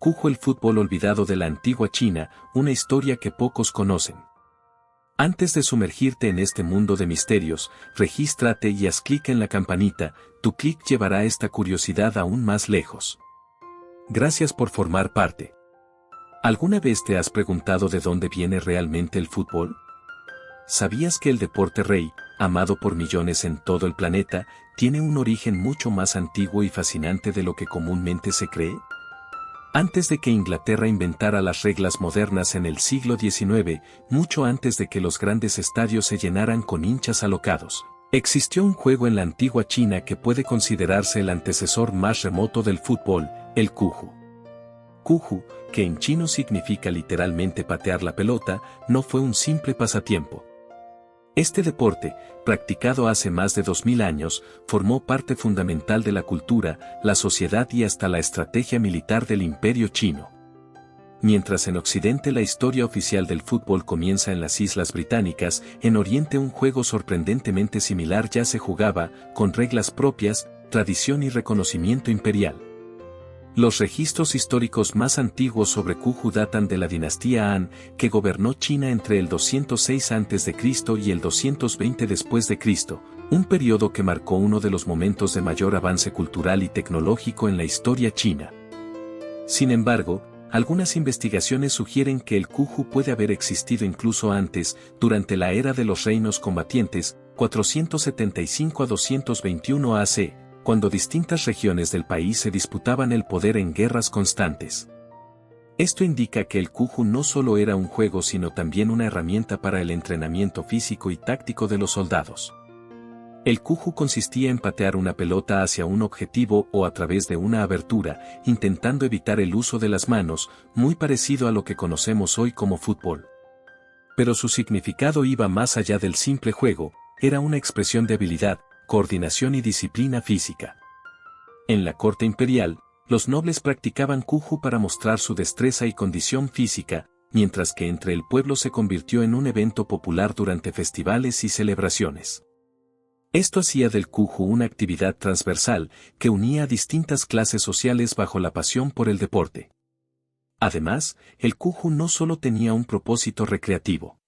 Cujo, el fútbol olvidado de la antigua China, una historia que pocos conocen. Antes de sumergirte en este mundo de misterios, regístrate y haz clic en la campanita, tu clic llevará esta curiosidad aún más lejos. Gracias por formar parte. ¿Alguna vez te has preguntado de dónde viene realmente el fútbol? ¿Sabías que el deporte rey, amado por millones en todo el planeta, tiene un origen mucho más antiguo y fascinante de lo que comúnmente se cree? Antes de que Inglaterra inventara las reglas modernas en el siglo XIX, mucho antes de que los grandes estadios se llenaran con hinchas alocados, existió un juego en la antigua China que puede considerarse el antecesor más remoto del fútbol, el Cuju. Cuju, que en chino significa literalmente patear la pelota, no fue un simple pasatiempo. Este deporte, practicado hace más de 2000 años, formó parte fundamental de la cultura, la sociedad y hasta la estrategia militar del Imperio chino. Mientras en Occidente la historia oficial del fútbol comienza en las Islas Británicas, en Oriente un juego sorprendentemente similar ya se jugaba, con reglas propias, tradición y reconocimiento imperial. Los registros históricos más antiguos sobre Cuju datan de la dinastía Han, que gobernó China entre el 206 a.C. y el 220 después de Cristo, un periodo que marcó uno de los momentos de mayor avance cultural y tecnológico en la historia china. Sin embargo, algunas investigaciones sugieren que el Cuju puede haber existido incluso antes, durante la era de los reinos combatientes, 475 a 221 AC, cuando distintas regiones del país se disputaban el poder en guerras constantes. Esto indica que el Cuju no solo era un juego sino también una herramienta para el entrenamiento físico y táctico de los soldados. El Cuju consistía en patear una pelota hacia un objetivo o a través de una abertura, intentando evitar el uso de las manos, muy parecido a lo que conocemos hoy como fútbol. Pero su significado iba más allá del simple juego, era una expresión de habilidad, coordinación y disciplina física. En la corte imperial, los nobles practicaban Cuju para mostrar su destreza y condición física, mientras que entre el pueblo se convirtió en un evento popular durante festivales y celebraciones. Esto hacía del Cuju una actividad transversal que unía a distintas clases sociales bajo la pasión por el deporte. Además, el Cuju no solo tenía un propósito recreativo.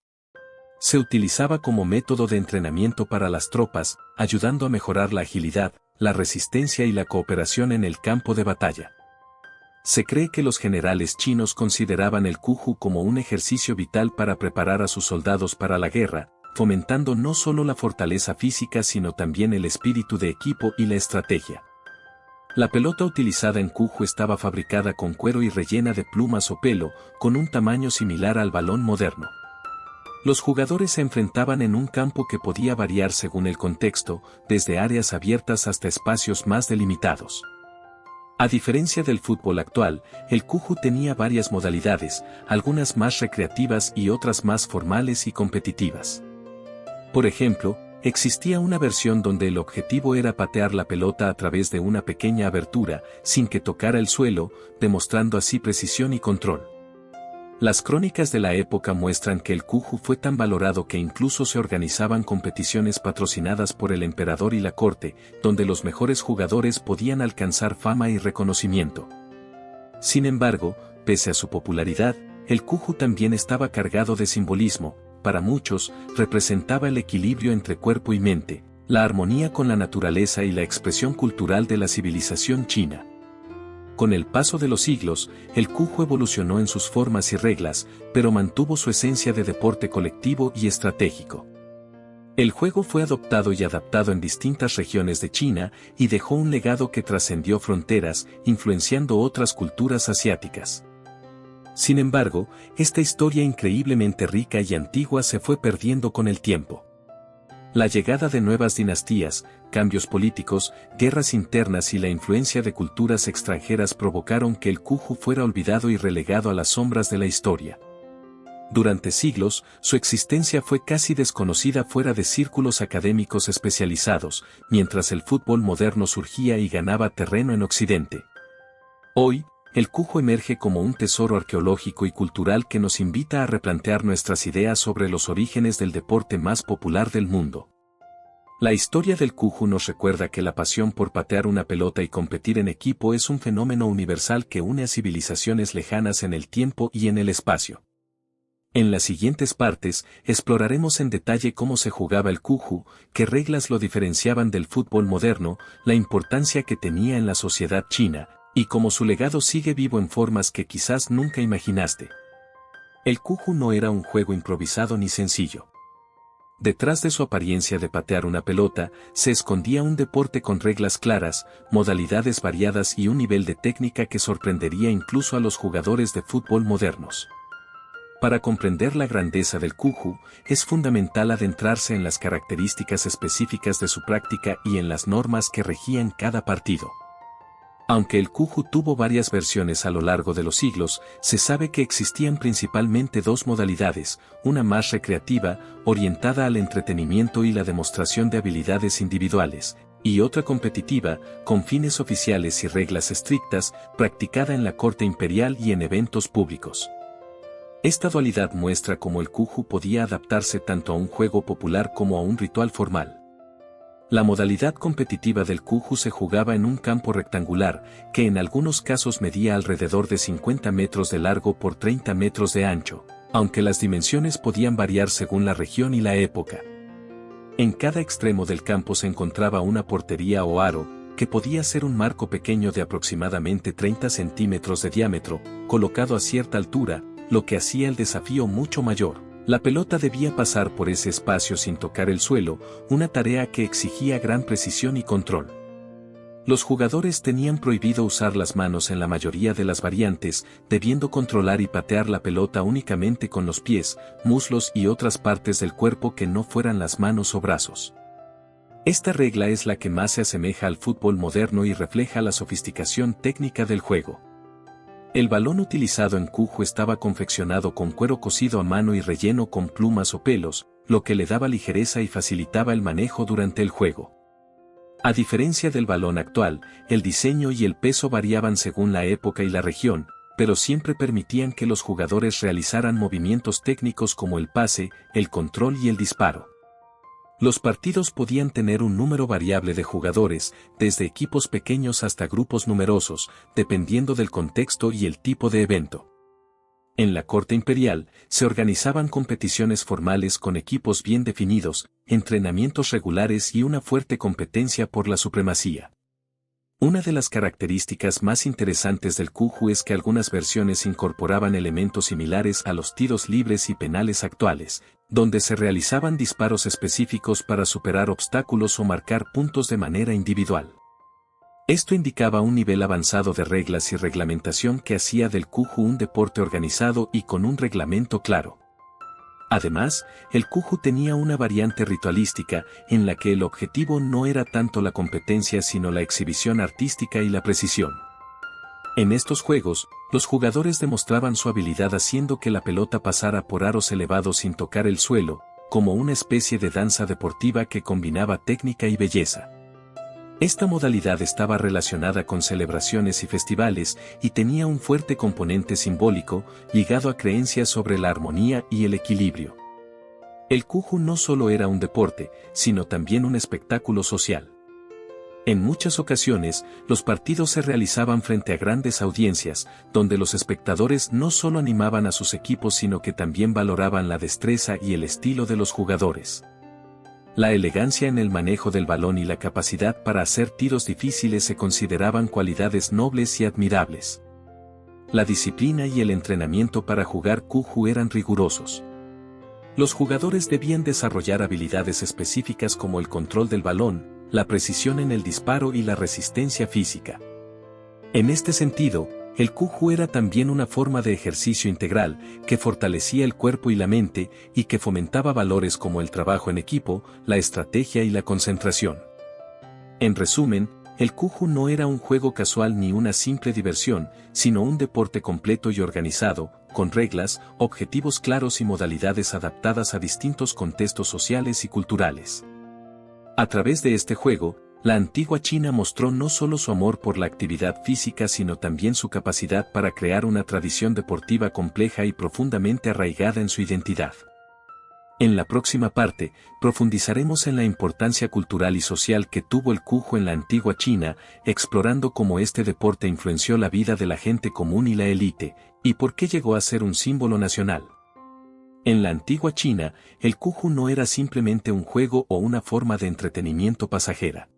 Se utilizaba como método de entrenamiento para las tropas, ayudando a mejorar la agilidad, la resistencia y la cooperación en el campo de batalla. Se cree que los generales chinos consideraban el Cuju como un ejercicio vital para preparar a sus soldados para la guerra, fomentando no solo la fortaleza física sino también el espíritu de equipo y la estrategia. La pelota utilizada en Cuju estaba fabricada con cuero y rellena de plumas o pelo, con un tamaño similar al balón moderno. Los jugadores se enfrentaban en un campo que podía variar según el contexto, desde áreas abiertas hasta espacios más delimitados. A diferencia del fútbol actual, el Cuju tenía varias modalidades, algunas más recreativas y otras más formales y competitivas. Por ejemplo, existía una versión donde el objetivo era patear la pelota a través de una pequeña abertura, sin que tocara el suelo, demostrando así precisión y control. Las crónicas de la época muestran que el Cuju fue tan valorado que incluso se organizaban competiciones patrocinadas por el emperador y la corte, donde los mejores jugadores podían alcanzar fama y reconocimiento. Sin embargo, pese a su popularidad, el Cuju también estaba cargado de simbolismo. Para muchos, representaba el equilibrio entre cuerpo y mente, la armonía con la naturaleza y la expresión cultural de la civilización china. Con el paso de los siglos, el Cuju evolucionó en sus formas y reglas, pero mantuvo su esencia de deporte colectivo y estratégico. El juego fue adoptado y adaptado en distintas regiones de China y dejó un legado que trascendió fronteras, influenciando otras culturas asiáticas. Sin embargo, esta historia increíblemente rica y antigua se fue perdiendo con el tiempo. La llegada de nuevas dinastías, cambios políticos, guerras internas y la influencia de culturas extranjeras provocaron que el Cuju fuera olvidado y relegado a las sombras de la historia. Durante siglos, su existencia fue casi desconocida fuera de círculos académicos especializados, mientras el fútbol moderno surgía y ganaba terreno en Occidente. Hoy, el Cuju emerge como un tesoro arqueológico y cultural que nos invita a replantear nuestras ideas sobre los orígenes del deporte más popular del mundo. La historia del Cuju nos recuerda que la pasión por patear una pelota y competir en equipo es un fenómeno universal que une a civilizaciones lejanas en el tiempo y en el espacio. En las siguientes partes, exploraremos en detalle cómo se jugaba el Cuju, qué reglas lo diferenciaban del fútbol moderno, la importancia que tenía en la sociedad china, y cómo su legado sigue vivo en formas que quizás nunca imaginaste. El Cuju no era un juego improvisado ni sencillo. Detrás de su apariencia de patear una pelota, se escondía un deporte con reglas claras, modalidades variadas y un nivel de técnica que sorprendería incluso a los jugadores de fútbol modernos. Para comprender la grandeza del Cuju, es fundamental adentrarse en las características específicas de su práctica y en las normas que regían cada partido. Aunque el Cuju tuvo varias versiones a lo largo de los siglos, se sabe que existían principalmente dos modalidades, una más recreativa, orientada al entretenimiento y la demostración de habilidades individuales, y otra competitiva, con fines oficiales y reglas estrictas, practicada en la corte imperial y en eventos públicos. Esta dualidad muestra cómo el Cuju podía adaptarse tanto a un juego popular como a un ritual formal. La modalidad competitiva del Cuju se jugaba en un campo rectangular, que en algunos casos medía alrededor de 50 metros de largo por 30 metros de ancho, aunque las dimensiones podían variar según la región y la época. En cada extremo del campo se encontraba una portería o aro, que podía ser un marco pequeño de aproximadamente 30 centímetros de diámetro, colocado a cierta altura, lo que hacía el desafío mucho mayor. La pelota debía pasar por ese espacio sin tocar el suelo, una tarea que exigía gran precisión y control. Los jugadores tenían prohibido usar las manos en la mayoría de las variantes, debiendo controlar y patear la pelota únicamente con los pies, muslos y otras partes del cuerpo que no fueran las manos o brazos. Esta regla es la que más se asemeja al fútbol moderno y refleja la sofisticación técnica del juego. El balón utilizado en Cuju estaba confeccionado con cuero cosido a mano y relleno con plumas o pelos, lo que le daba ligereza y facilitaba el manejo durante el juego. A diferencia del balón actual, el diseño y el peso variaban según la época y la región, pero siempre permitían que los jugadores realizaran movimientos técnicos como el pase, el control y el disparo. Los partidos podían tener un número variable de jugadores, desde equipos pequeños hasta grupos numerosos, dependiendo del contexto y el tipo de evento. En la corte imperial, se organizaban competiciones formales con equipos bien definidos, entrenamientos regulares y una fuerte competencia por la supremacía. Una de las características más interesantes del Cuju es que algunas versiones incorporaban elementos similares a los tiros libres y penales actuales, donde se realizaban disparos específicos para superar obstáculos o marcar puntos de manera individual. Esto indicaba un nivel avanzado de reglas y reglamentación que hacía del Cuju un deporte organizado y con un reglamento claro. Además, el Cuju tenía una variante ritualística, en la que el objetivo no era tanto la competencia sino la exhibición artística y la precisión. En estos juegos, los jugadores demostraban su habilidad haciendo que la pelota pasara por aros elevados sin tocar el suelo, como una especie de danza deportiva que combinaba técnica y belleza. Esta modalidad estaba relacionada con celebraciones y festivales y tenía un fuerte componente simbólico, ligado a creencias sobre la armonía y el equilibrio. El Cuju no solo era un deporte, sino también un espectáculo social. En muchas ocasiones, los partidos se realizaban frente a grandes audiencias, donde los espectadores no solo animaban a sus equipos sino que también valoraban la destreza y el estilo de los jugadores. La elegancia en el manejo del balón y la capacidad para hacer tiros difíciles se consideraban cualidades nobles y admirables. La disciplina y el entrenamiento para jugar Cuju eran rigurosos. Los jugadores debían desarrollar habilidades específicas como el control del balón, la precisión en el disparo y la resistencia física. En este sentido, el Cuju era también una forma de ejercicio integral, que fortalecía el cuerpo y la mente, y que fomentaba valores como el trabajo en equipo, la estrategia y la concentración. En resumen, el Cuju no era un juego casual ni una simple diversión, sino un deporte completo y organizado, con reglas, objetivos claros y modalidades adaptadas a distintos contextos sociales y culturales. A través de este juego, la antigua China mostró no solo su amor por la actividad física sino también su capacidad para crear una tradición deportiva compleja y profundamente arraigada en su identidad. En la próxima parte, profundizaremos en la importancia cultural y social que tuvo el cujo en la antigua China, explorando cómo este deporte influenció la vida de la gente común y la élite, y por qué llegó a ser un símbolo nacional. En la antigua China, el cujo no era simplemente un juego o una forma de entretenimiento pasajera.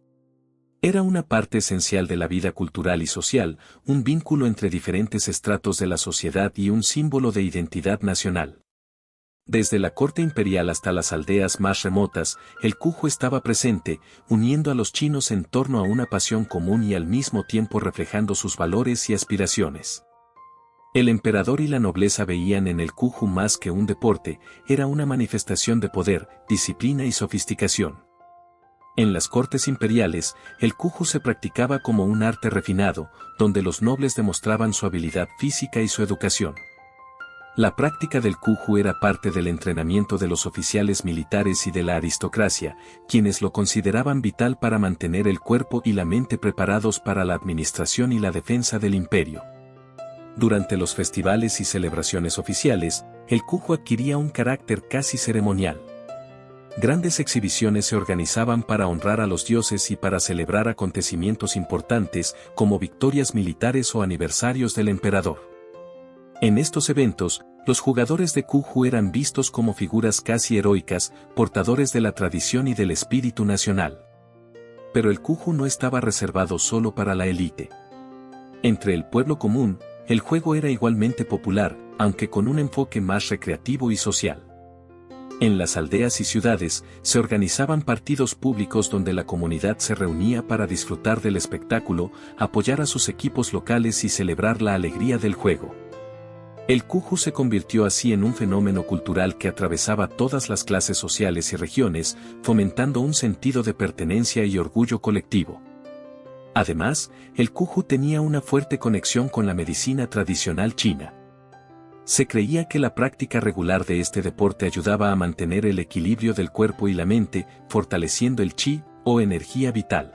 Era una parte esencial de la vida cultural y social, un vínculo entre diferentes estratos de la sociedad y un símbolo de identidad nacional. Desde la corte imperial hasta las aldeas más remotas, el cujo estaba presente, uniendo a los chinos en torno a una pasión común y al mismo tiempo reflejando sus valores y aspiraciones. El emperador y la nobleza veían en el cujo más que un deporte, era una manifestación de poder, disciplina y sofisticación. En las cortes imperiales, el cujo se practicaba como un arte refinado, donde los nobles demostraban su habilidad física y su educación. La práctica del cujo era parte del entrenamiento de los oficiales militares y de la aristocracia, quienes lo consideraban vital para mantener el cuerpo y la mente preparados para la administración y la defensa del imperio. Durante los festivales y celebraciones oficiales, el cujo adquiría un carácter casi ceremonial. Grandes exhibiciones se organizaban para honrar a los dioses y para celebrar acontecimientos importantes como victorias militares o aniversarios del emperador. En estos eventos, los jugadores de cujo eran vistos como figuras casi heroicas, portadores de la tradición y del espíritu nacional. Pero el cujo no estaba reservado solo para la élite. Entre el pueblo común, el juego era igualmente popular, aunque con un enfoque más recreativo y social. En las aldeas y ciudades, se organizaban partidos públicos donde la comunidad se reunía para disfrutar del espectáculo, apoyar a sus equipos locales y celebrar la alegría del juego. El cujo se convirtió así en un fenómeno cultural que atravesaba todas las clases sociales y regiones, fomentando un sentido de pertenencia y orgullo colectivo. Además, el cujo tenía una fuerte conexión con la medicina tradicional china. Se creía que la práctica regular de este deporte ayudaba a mantener el equilibrio del cuerpo y la mente, fortaleciendo el chi, o energía vital.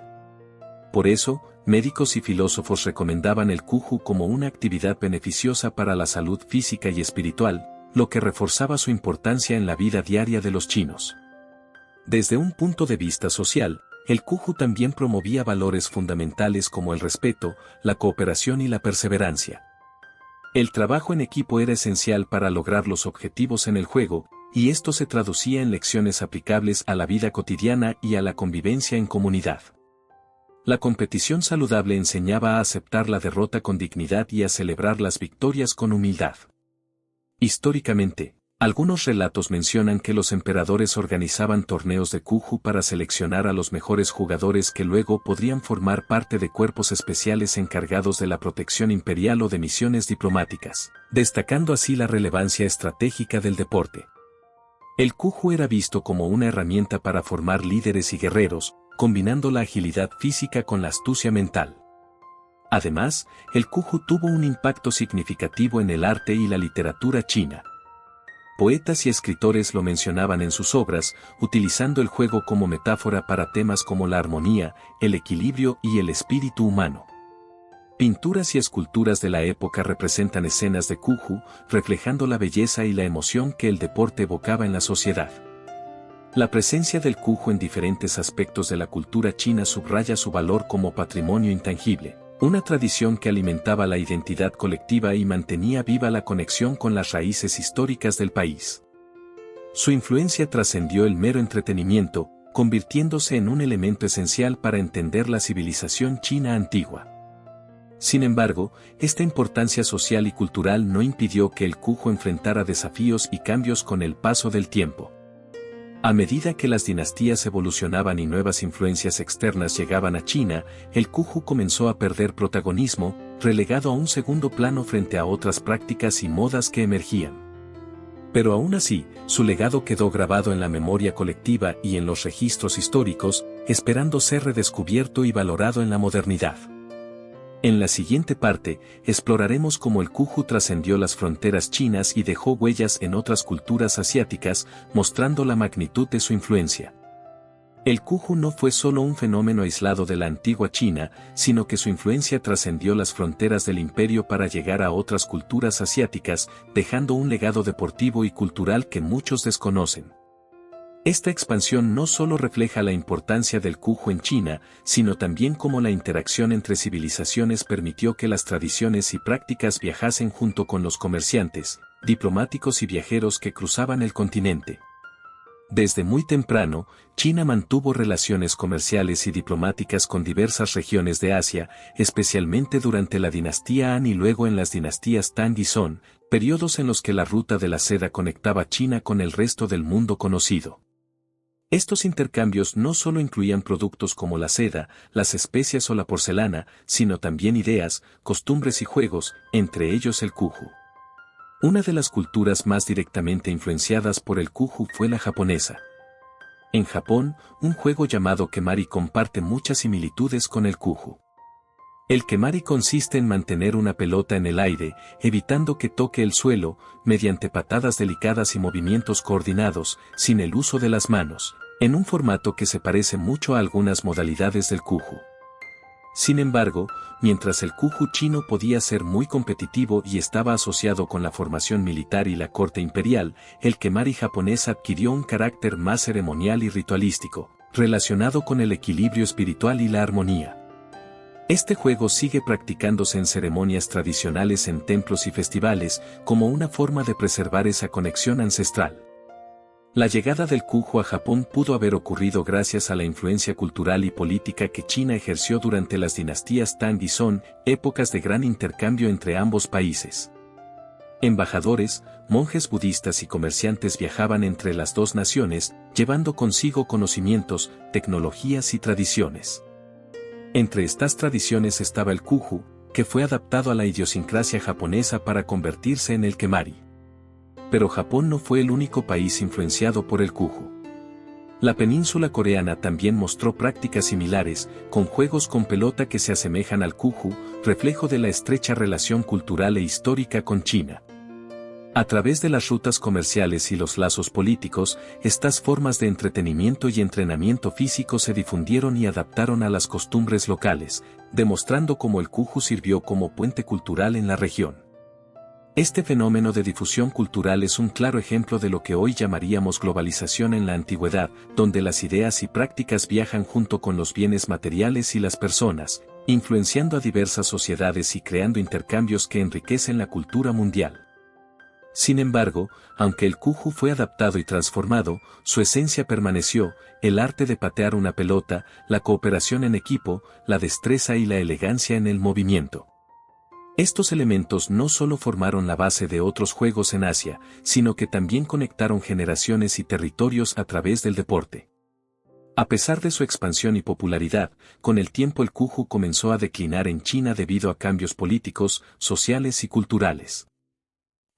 Por eso, médicos y filósofos recomendaban el cujo como una actividad beneficiosa para la salud física y espiritual, lo que reforzaba su importancia en la vida diaria de los chinos. Desde un punto de vista social, el cujo también promovía valores fundamentales como el respeto, la cooperación y la perseverancia. El trabajo en equipo era esencial para lograr los objetivos en el juego, y esto se traducía en lecciones aplicables a la vida cotidiana y a la convivencia en comunidad. La competición saludable enseñaba a aceptar la derrota con dignidad y a celebrar las victorias con humildad. Históricamente, algunos relatos mencionan que los emperadores organizaban torneos de cujo para seleccionar a los mejores jugadores que luego podrían formar parte de cuerpos especiales encargados de la protección imperial o de misiones diplomáticas, destacando así la relevancia estratégica del deporte. El cujo era visto como una herramienta para formar líderes y guerreros, combinando la agilidad física con la astucia mental. Además, el cujo tuvo un impacto significativo en el arte y la literatura china. Poetas y escritores lo mencionaban en sus obras, utilizando el juego como metáfora para temas como la armonía, el equilibrio y el espíritu humano. Pinturas y esculturas de la época representan escenas de cujo, reflejando la belleza y la emoción que el deporte evocaba en la sociedad. La presencia del cujo en diferentes aspectos de la cultura china subraya su valor como patrimonio intangible, una tradición que alimentaba la identidad colectiva y mantenía viva la conexión con las raíces históricas del país. Su influencia trascendió el mero entretenimiento, convirtiéndose en un elemento esencial para entender la civilización china antigua. Sin embargo, esta importancia social y cultural no impidió que el cujo enfrentara desafíos y cambios con el paso del tiempo. A medida que las dinastías evolucionaban y nuevas influencias externas llegaban a China, el cujo comenzó a perder protagonismo, relegado a un segundo plano frente a otras prácticas y modas que emergían. Pero aún así, su legado quedó grabado en la memoria colectiva y en los registros históricos, esperando ser redescubierto y valorado en la modernidad. En la siguiente parte, exploraremos cómo el cujo trascendió las fronteras chinas y dejó huellas en otras culturas asiáticas, mostrando la magnitud de su influencia. El cujo no fue solo un fenómeno aislado de la antigua China, sino que su influencia trascendió las fronteras del imperio para llegar a otras culturas asiáticas, dejando un legado deportivo y cultural que muchos desconocen. Esta expansión no solo refleja la importancia del cujo en China, sino también cómo la interacción entre civilizaciones permitió que las tradiciones y prácticas viajasen junto con los comerciantes, diplomáticos y viajeros que cruzaban el continente. Desde muy temprano, China mantuvo relaciones comerciales y diplomáticas con diversas regiones de Asia, especialmente durante la dinastía Han y luego en las dinastías Tang y Song, periodos en los que la ruta de la seda conectaba China con el resto del mundo conocido. Estos intercambios no solo incluían productos como la seda, las especias o la porcelana, sino también ideas, costumbres y juegos, entre ellos el cujo. Una de las culturas más directamente influenciadas por el cujo fue la japonesa. En Japón, un juego llamado kemari comparte muchas similitudes con el cujo. El kemari consiste en mantener una pelota en el aire, evitando que toque el suelo, mediante patadas delicadas y movimientos coordinados, sin el uso de las manos, en un formato que se parece mucho a algunas modalidades del cujo. Sin embargo, mientras el cujo chino podía ser muy competitivo y estaba asociado con la formación militar y la corte imperial, el kemari japonés adquirió un carácter más ceremonial y ritualístico, relacionado con el equilibrio espiritual y la armonía. Este juego sigue practicándose en ceremonias tradicionales en templos y festivales, como una forma de preservar esa conexión ancestral. La llegada del cujo a Japón pudo haber ocurrido gracias a la influencia cultural y política que China ejerció durante las dinastías Tang y Song, épocas de gran intercambio entre ambos países. Embajadores, monjes budistas y comerciantes viajaban entre las dos naciones, llevando consigo conocimientos, tecnologías y tradiciones. Entre estas tradiciones estaba el cujo, que fue adaptado a la idiosincrasia japonesa para convertirse en el kemari. Pero Japón no fue el único país influenciado por el cujo. La península coreana también mostró prácticas similares, con juegos con pelota que se asemejan al cujo, reflejo de la estrecha relación cultural e histórica con China. A través de las rutas comerciales y los lazos políticos, estas formas de entretenimiento y entrenamiento físico se difundieron y adaptaron a las costumbres locales, demostrando cómo el cujo sirvió como puente cultural en la región. Este fenómeno de difusión cultural es un claro ejemplo de lo que hoy llamaríamos globalización en la antigüedad, donde las ideas y prácticas viajan junto con los bienes materiales y las personas, influenciando a diversas sociedades y creando intercambios que enriquecen la cultura mundial. Sin embargo, aunque el cujo fue adaptado y transformado, su esencia permaneció: el arte de patear una pelota, la cooperación en equipo, la destreza y la elegancia en el movimiento. Estos elementos no solo formaron la base de otros juegos en Asia, sino que también conectaron generaciones y territorios a través del deporte. A pesar de su expansión y popularidad, con el tiempo el cujo comenzó a declinar en China debido a cambios políticos, sociales y culturales.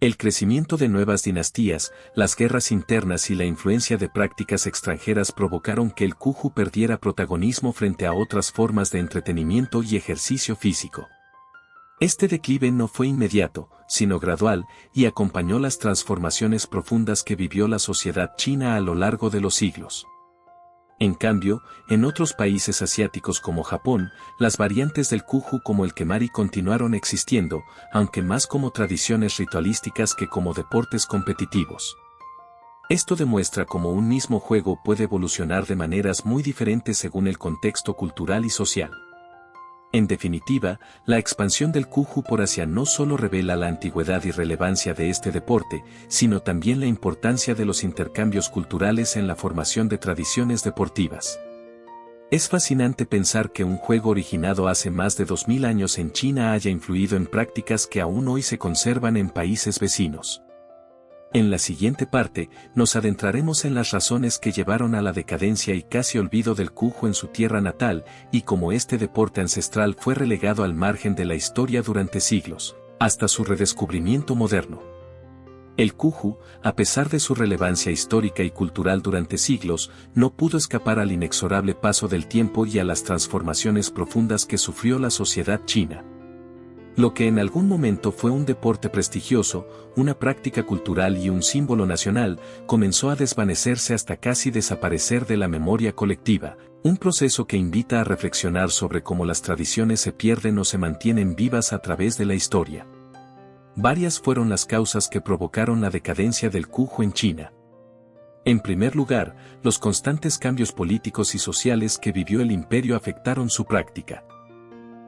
El crecimiento de nuevas dinastías, las guerras internas y la influencia de prácticas extranjeras provocaron que el cujo perdiera protagonismo frente a otras formas de entretenimiento y ejercicio físico. Este declive no fue inmediato, sino gradual, y acompañó las transformaciones profundas que vivió la sociedad china a lo largo de los siglos. En cambio, en otros países asiáticos como Japón, las variantes del cujo como el kemari continuaron existiendo, aunque más como tradiciones ritualísticas que como deportes competitivos. Esto demuestra cómo un mismo juego puede evolucionar de maneras muy diferentes según el contexto cultural y social. En definitiva, la expansión del cujo por Asia no solo revela la antigüedad y relevancia de este deporte, sino también la importancia de los intercambios culturales en la formación de tradiciones deportivas. Es fascinante pensar que un juego originado hace más de 2000 años en China haya influido en prácticas que aún hoy se conservan en países vecinos. En la siguiente parte, nos adentraremos en las razones que llevaron a la decadencia y casi olvido del cujo en su tierra natal, y cómo este deporte ancestral fue relegado al margen de la historia durante siglos, hasta su redescubrimiento moderno. El cujo, a pesar de su relevancia histórica y cultural durante siglos, no pudo escapar al inexorable paso del tiempo y a las transformaciones profundas que sufrió la sociedad china. Lo que en algún momento fue un deporte prestigioso, una práctica cultural y un símbolo nacional, comenzó a desvanecerse hasta casi desaparecer de la memoria colectiva, un proceso que invita a reflexionar sobre cómo las tradiciones se pierden o se mantienen vivas a través de la historia. Varias fueron las causas que provocaron la decadencia del cujo en China. En primer lugar, los constantes cambios políticos y sociales que vivió el imperio afectaron su práctica.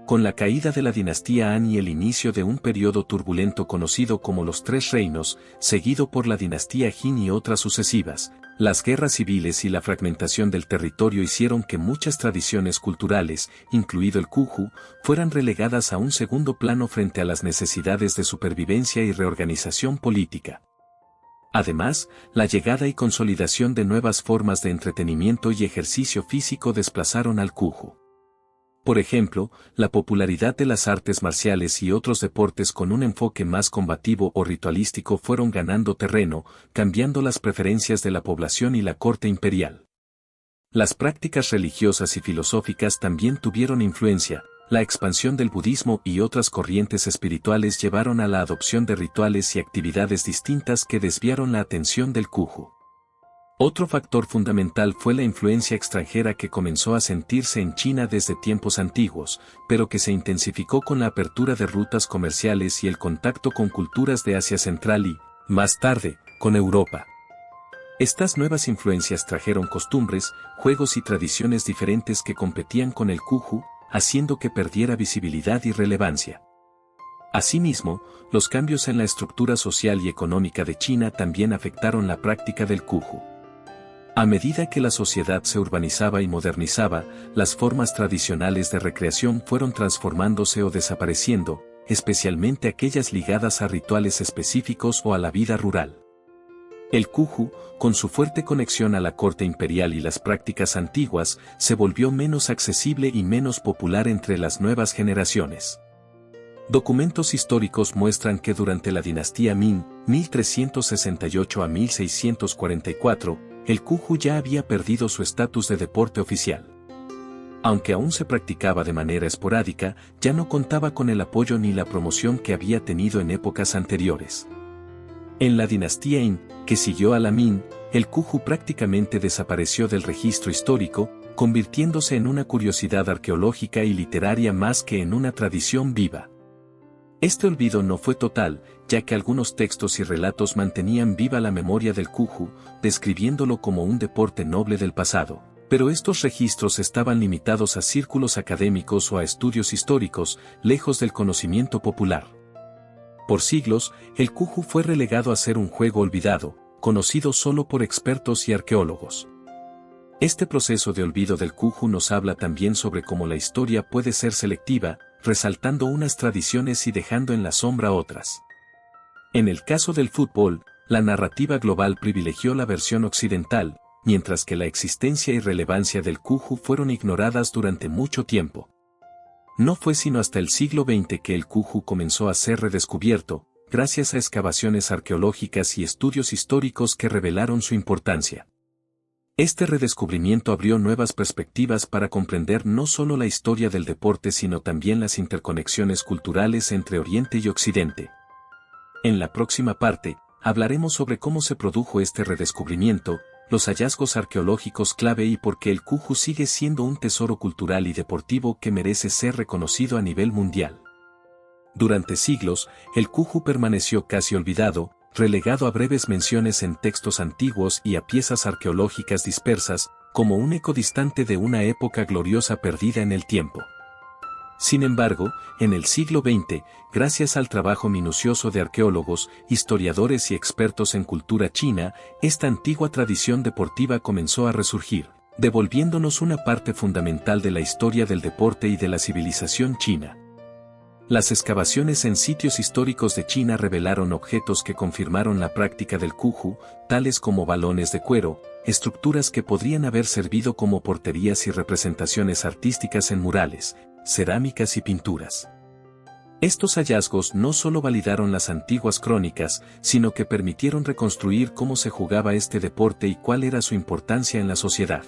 Con la caída de la dinastía Han y el inicio de un periodo turbulento conocido como los Tres Reinos, seguido por la dinastía Jin y otras sucesivas, las guerras civiles y la fragmentación del territorio hicieron que muchas tradiciones culturales, incluido el Kuju, fueran relegadas a un segundo plano frente a las necesidades de supervivencia y reorganización política. Además, la llegada y consolidación de nuevas formas de entretenimiento y ejercicio físico desplazaron al Kuju. Por ejemplo, la popularidad de las artes marciales y otros deportes con un enfoque más combativo o ritualístico fueron ganando terreno, cambiando las preferencias de la población y la corte imperial. Las prácticas religiosas y filosóficas también tuvieron influencia. La expansión del budismo y otras corrientes espirituales llevaron a la adopción de rituales y actividades distintas que desviaron la atención del Kuju. Otro factor fundamental fue la influencia extranjera que comenzó a sentirse en China desde tiempos antiguos, pero que se intensificó con la apertura de rutas comerciales y el contacto con culturas de Asia Central y, más tarde, con Europa. Estas nuevas influencias trajeron costumbres, juegos y tradiciones diferentes que competían con el Kuju, haciendo que perdiera visibilidad y relevancia. Asimismo, los cambios en la estructura social y económica de China también afectaron la práctica del Kuju. A medida que la sociedad se urbanizaba y modernizaba, las formas tradicionales de recreación fueron transformándose o desapareciendo, especialmente aquellas ligadas a rituales específicos o a la vida rural. El Kuju, con su fuerte conexión a la corte imperial y las prácticas antiguas, se volvió menos accesible y menos popular entre las nuevas generaciones. Documentos históricos muestran que durante la dinastía Ming, 1368 a 1644, el Kuju ya había perdido su estatus de deporte oficial. Aunque aún se practicaba de manera esporádica, ya no contaba con el apoyo ni la promoción que había tenido en épocas anteriores. En la dinastía In, que siguió a la Ming, el Kuju prácticamente desapareció del registro histórico, convirtiéndose en una curiosidad arqueológica y literaria más que en una tradición viva. Este olvido no fue total, ya que algunos textos y relatos mantenían viva la memoria del Kuju, describiéndolo como un deporte noble del pasado, pero estos registros estaban limitados a círculos académicos o a estudios históricos, lejos del conocimiento popular. Por siglos, el Kuju fue relegado a ser un juego olvidado, conocido solo por expertos y arqueólogos. Este proceso de olvido del Kuju nos habla también sobre cómo la historia puede ser selectiva, resaltando unas tradiciones y dejando en la sombra otras. En el caso del fútbol, la narrativa global privilegió la versión occidental, mientras que la existencia y relevancia del Kuju fueron ignoradas durante mucho tiempo. No fue sino hasta el siglo XX que el Kuju comenzó a ser redescubierto, gracias a excavaciones arqueológicas y estudios históricos que revelaron su importancia. Este redescubrimiento abrió nuevas perspectivas para comprender no solo la historia del deporte sino también las interconexiones culturales entre Oriente y Occidente. En la próxima parte, hablaremos sobre cómo se produjo este redescubrimiento, los hallazgos arqueológicos clave y por qué el Kuju sigue siendo un tesoro cultural y deportivo que merece ser reconocido a nivel mundial. Durante siglos, el Kuju permaneció casi olvidado, relegado a breves menciones en textos antiguos y a piezas arqueológicas dispersas, como un eco distante de una época gloriosa perdida en el tiempo. Sin embargo, en el siglo XX, gracias al trabajo minucioso de arqueólogos, historiadores y expertos en cultura china, esta antigua tradición deportiva comenzó a resurgir, devolviéndonos una parte fundamental de la historia del deporte y de la civilización china. Las excavaciones en sitios históricos de China revelaron objetos que confirmaron la práctica del Kuju, tales como balones de cuero, estructuras que podrían haber servido como porterías y representaciones artísticas en murales, cerámicas y pinturas. Estos hallazgos no solo validaron las antiguas crónicas, sino que permitieron reconstruir cómo se jugaba este deporte y cuál era su importancia en la sociedad.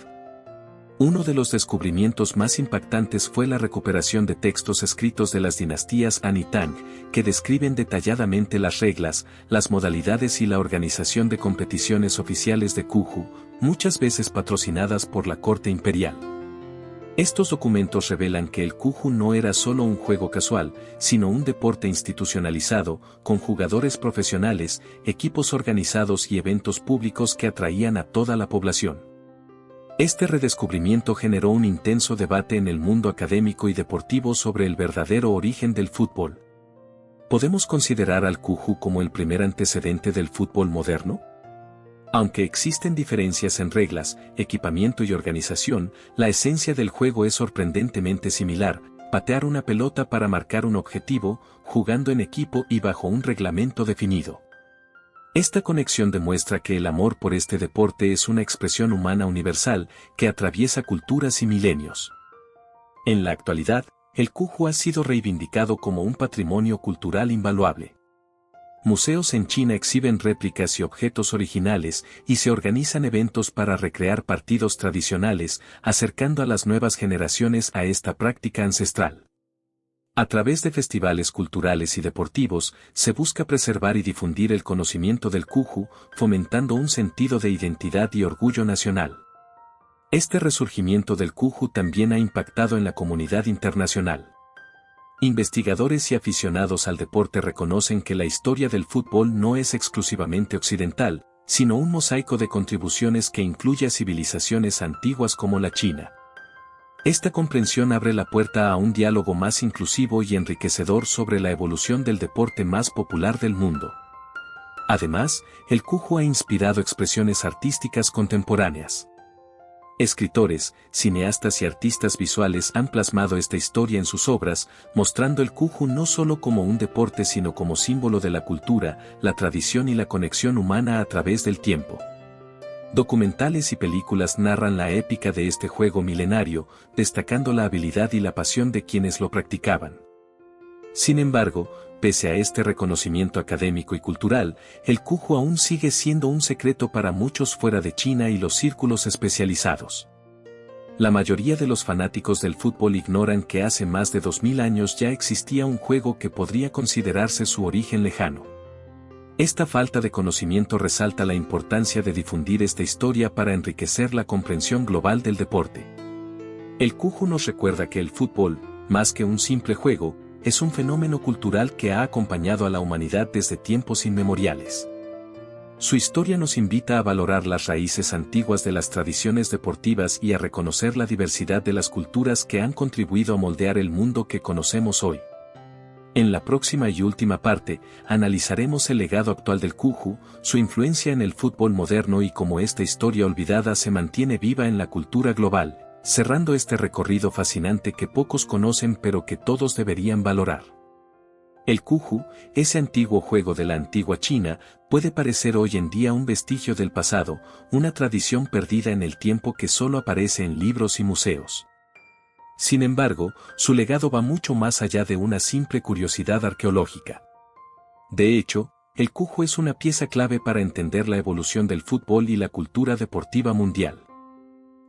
Uno de los descubrimientos más impactantes fue la recuperación de textos escritos de las dinastías Han y Tang, que describen detalladamente las reglas, las modalidades y la organización de competiciones oficiales de Kuju, muchas veces patrocinadas por la corte imperial. Estos documentos revelan que el Cuju no era solo un juego casual, sino un deporte institucionalizado, con jugadores profesionales, equipos organizados y eventos públicos que atraían a toda la población. Este redescubrimiento generó un intenso debate en el mundo académico y deportivo sobre el verdadero origen del fútbol. ¿Podemos considerar al Cuju como el primer antecedente del fútbol moderno? Aunque existen diferencias en reglas, equipamiento y organización, la esencia del juego es sorprendentemente similar: patear una pelota para marcar un objetivo, jugando en equipo y bajo un reglamento definido. Esta conexión demuestra que el amor por este deporte es una expresión humana universal que atraviesa culturas y milenios. En la actualidad, el Cuju ha sido reivindicado como un patrimonio cultural invaluable. Museos en China exhiben réplicas y objetos originales y se organizan eventos para recrear partidos tradicionales, acercando a las nuevas generaciones a esta práctica ancestral. A través de festivales culturales y deportivos, se busca preservar y difundir el conocimiento del Cuju, fomentando un sentido de identidad y orgullo nacional. Este resurgimiento del Cuju también ha impactado en la comunidad internacional. Investigadores y aficionados al deporte reconocen que la historia del fútbol no es exclusivamente occidental, sino un mosaico de contribuciones que incluye a civilizaciones antiguas como la China. Esta comprensión abre la puerta a un diálogo más inclusivo y enriquecedor sobre la evolución del deporte más popular del mundo. Además, el Cuju ha inspirado expresiones artísticas contemporáneas. Escritores, cineastas y artistas visuales han plasmado esta historia en sus obras, mostrando el Cuju no solo como un deporte sino como símbolo de la cultura, la tradición y la conexión humana a través del tiempo. Documentales y películas narran la épica de este juego milenario, destacando la habilidad y la pasión de quienes lo practicaban. Sin embargo, pese a este reconocimiento académico y cultural, el Cuju aún sigue siendo un secreto para muchos fuera de China y los círculos especializados. La mayoría de los fanáticos del fútbol ignoran que hace más de 2000 años ya existía un juego que podría considerarse su origen lejano. Esta falta de conocimiento resalta la importancia de difundir esta historia para enriquecer la comprensión global del deporte. El Cuju nos recuerda que el fútbol, más que un simple juego, es un fenómeno cultural que ha acompañado a la humanidad desde tiempos inmemoriales. Su historia nos invita a valorar las raíces antiguas de las tradiciones deportivas y a reconocer la diversidad de las culturas que han contribuido a moldear el mundo que conocemos hoy. En la próxima y última parte, analizaremos el legado actual del Cuju, su influencia en el fútbol moderno y cómo esta historia olvidada se mantiene viva en la cultura global, cerrando este recorrido fascinante que pocos conocen pero que todos deberían valorar. El Cuju, ese antiguo juego de la antigua China, puede parecer hoy en día un vestigio del pasado, una tradición perdida en el tiempo que solo aparece en libros y museos. Sin embargo, su legado va mucho más allá de una simple curiosidad arqueológica. De hecho, el Cuju es una pieza clave para entender la evolución del fútbol y la cultura deportiva mundial.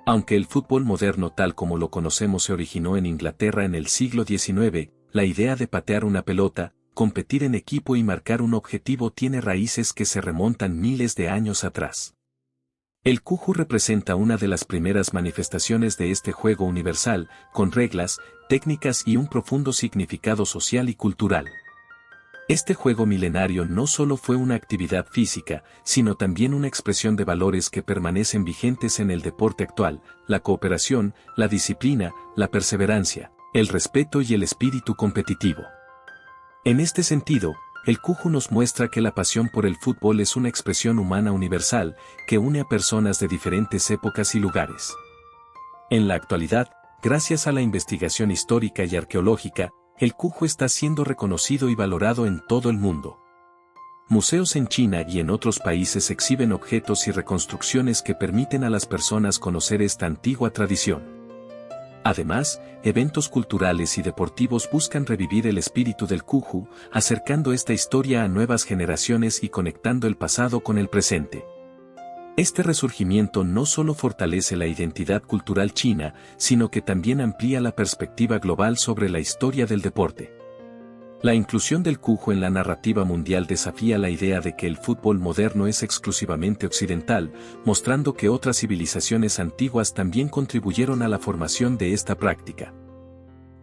Aunque el fútbol moderno tal como lo conocemos se originó en Inglaterra en el siglo XIX, la idea de patear una pelota, competir en equipo y marcar un objetivo tiene raíces que se remontan miles de años atrás. El Cuju representa una de las primeras manifestaciones de este juego universal, con reglas, técnicas y un profundo significado social y cultural. Este juego milenario no solo fue una actividad física, sino también una expresión de valores que permanecen vigentes en el deporte actual: la cooperación, la disciplina, la perseverancia, el respeto y el espíritu competitivo. En este sentido, el Cuju nos muestra que la pasión por el fútbol es una expresión humana universal, que une a personas de diferentes épocas y lugares. En la actualidad, gracias a la investigación histórica y arqueológica, el Cuju está siendo reconocido y valorado en todo el mundo. Museos en China y en otros países exhiben objetos y reconstrucciones que permiten a las personas conocer esta antigua tradición. Además, eventos culturales y deportivos buscan revivir el espíritu del Cuju, acercando esta historia a nuevas generaciones y conectando el pasado con el presente. Este resurgimiento no solo fortalece la identidad cultural china, sino que también amplía la perspectiva global sobre la historia del deporte. La inclusión del cujo en la narrativa mundial desafía la idea de que el fútbol moderno es exclusivamente occidental, mostrando que otras civilizaciones antiguas también contribuyeron a la formación de esta práctica.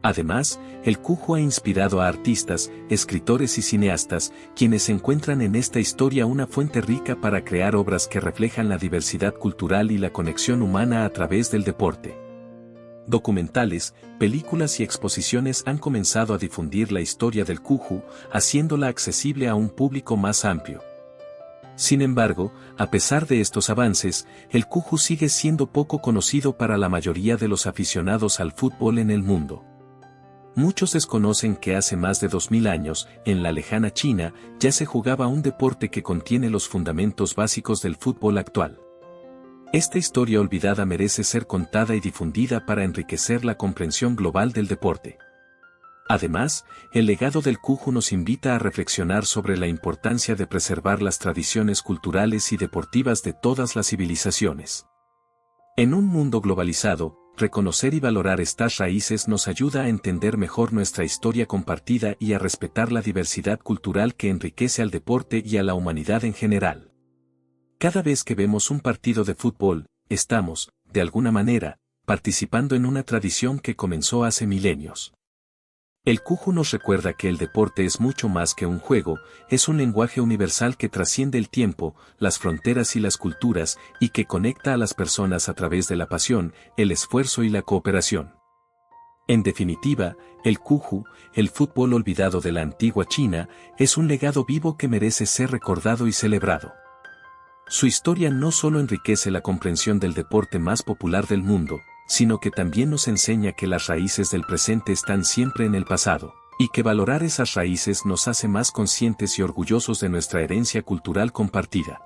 Además, el cujo ha inspirado a artistas, escritores y cineastas, quienes encuentran en esta historia una fuente rica para crear obras que reflejan la diversidad cultural y la conexión humana a través del deporte. Documentales, películas y exposiciones han comenzado a difundir la historia del cujo, haciéndola accesible a un público más amplio. Sin embargo, a pesar de estos avances, el cujo sigue siendo poco conocido para la mayoría de los aficionados al fútbol en el mundo. Muchos desconocen que hace más de 2000 años, en la lejana China, ya se jugaba un deporte que contiene los fundamentos básicos del fútbol actual. Esta historia olvidada merece ser contada y difundida para enriquecer la comprensión global del deporte. Además, el legado del cujo nos invita a reflexionar sobre la importancia de preservar las tradiciones culturales y deportivas de todas las civilizaciones. En un mundo globalizado, reconocer y valorar estas raíces nos ayuda a entender mejor nuestra historia compartida y a respetar la diversidad cultural que enriquece al deporte y a la humanidad en general. Cada vez que vemos un partido de fútbol, estamos, de alguna manera, participando en una tradición que comenzó hace milenios. El cujo nos recuerda que el deporte es mucho más que un juego, es un lenguaje universal que trasciende el tiempo, las fronteras y las culturas, y que conecta a las personas a través de la pasión, el esfuerzo y la cooperación. En definitiva, el cujo, el fútbol olvidado de la antigua China, es un legado vivo que merece ser recordado y celebrado. Su historia no solo enriquece la comprensión del deporte más popular del mundo, sino que también nos enseña que las raíces del presente están siempre en el pasado, y que valorar esas raíces nos hace más conscientes y orgullosos de nuestra herencia cultural compartida.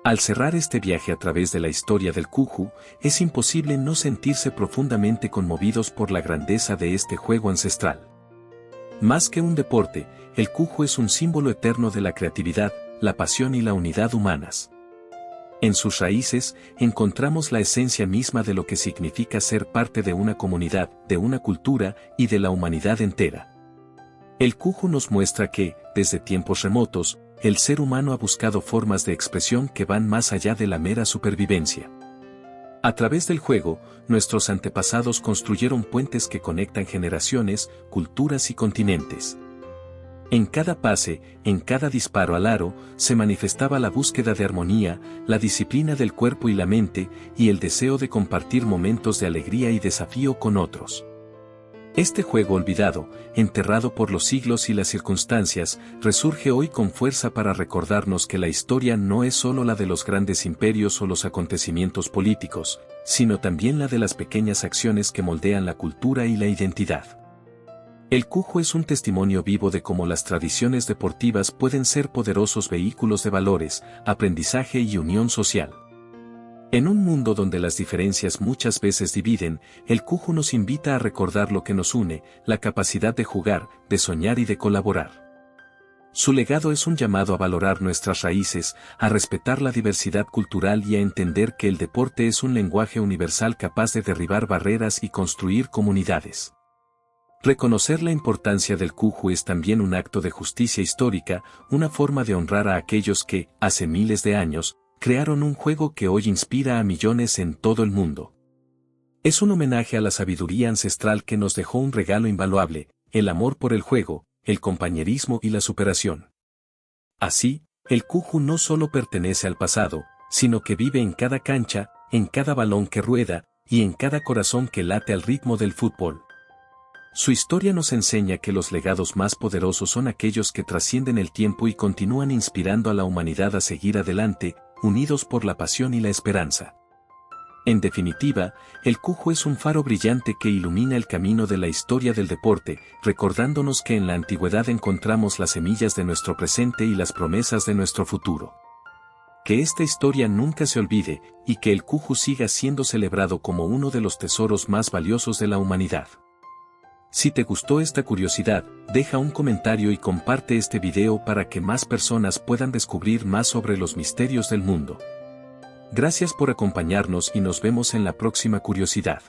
Al cerrar este viaje a través de la historia del cujo, es imposible no sentirse profundamente conmovidos por la grandeza de este juego ancestral. Más que un deporte, el cujo es un símbolo eterno de la creatividad, la pasión y la unidad humanas. En sus raíces, encontramos la esencia misma de lo que significa ser parte de una comunidad, de una cultura y de la humanidad entera. El cujo nos muestra que, desde tiempos remotos, el ser humano ha buscado formas de expresión que van más allá de la mera supervivencia. A través del juego, nuestros antepasados construyeron puentes que conectan generaciones, culturas y continentes. En cada pase, en cada disparo al aro, se manifestaba la búsqueda de armonía, la disciplina del cuerpo y la mente, y el deseo de compartir momentos de alegría y desafío con otros. Este juego olvidado, enterrado por los siglos y las circunstancias, resurge hoy con fuerza para recordarnos que la historia no es solo la de los grandes imperios o los acontecimientos políticos, sino también la de las pequeñas acciones que moldean la cultura y la identidad. El cujo es un testimonio vivo de cómo las tradiciones deportivas pueden ser poderosos vehículos de valores, aprendizaje y unión social. En un mundo donde las diferencias muchas veces dividen, el cujo nos invita a recordar lo que nos une, la capacidad de jugar, de soñar y de colaborar. Su legado es un llamado a valorar nuestras raíces, a respetar la diversidad cultural y a entender que el deporte es un lenguaje universal capaz de derribar barreras y construir comunidades. Reconocer la importancia del cujo es también un acto de justicia histórica, una forma de honrar a aquellos que, hace miles de años, crearon un juego que hoy inspira a millones en todo el mundo. Es un homenaje a la sabiduría ancestral que nos dejó un regalo invaluable, el amor por el juego, el compañerismo y la superación. Así, el cujo no solo pertenece al pasado, sino que vive en cada cancha, en cada balón que rueda, y en cada corazón que late al ritmo del fútbol. Su historia nos enseña que los legados más poderosos son aquellos que trascienden el tiempo y continúan inspirando a la humanidad a seguir adelante, unidos por la pasión y la esperanza. En definitiva, el cujo es un faro brillante que ilumina el camino de la historia del deporte, recordándonos que en la antigüedad encontramos las semillas de nuestro presente y las promesas de nuestro futuro. Que esta historia nunca se olvide, y que el cujo siga siendo celebrado como uno de los tesoros más valiosos de la humanidad. Si te gustó esta curiosidad, deja un comentario y comparte este video para que más personas puedan descubrir más sobre los misterios del mundo. Gracias por acompañarnos y nos vemos en la próxima curiosidad.